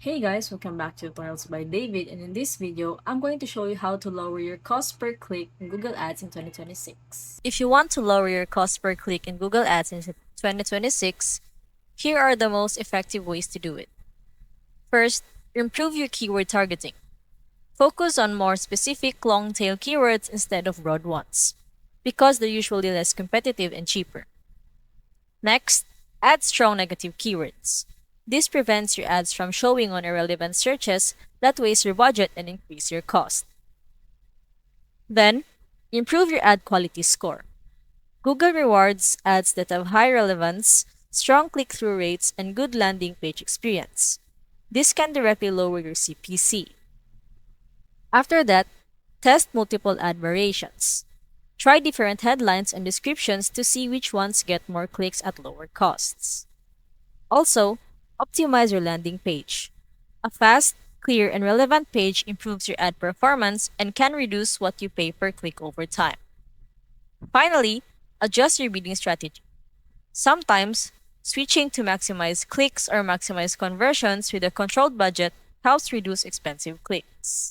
Hey guys, welcome back to Tutorials by David, and in this video, I'm going to show you how to lower your cost per click in Google Ads in 2026. If you want to lower your cost per click in Google Ads in 2026, here are the most effective ways to do it. First, improve your keyword targeting. Focus on more specific long-tail keywords instead of broad ones, because they're usually less competitive and cheaper. Next, add strong negative keywords. This prevents your ads from showing on irrelevant searches that waste your budget and increase your cost. Then, improve your ad quality score. Google rewards ads that have high relevance, strong click through rates, and good landing page experience. This can directly lower your CPC. After that, test multiple ad variations. Try different headlines and descriptions to see which ones get more clicks at lower costs. Also, optimize your landing page. A fast, clear, and relevant page improves your ad performance and can reduce what you pay per click over time. Finally, adjust your bidding strategy. Sometimes, switching to maximize clicks or maximize conversions with a controlled budget helps reduce expensive clicks.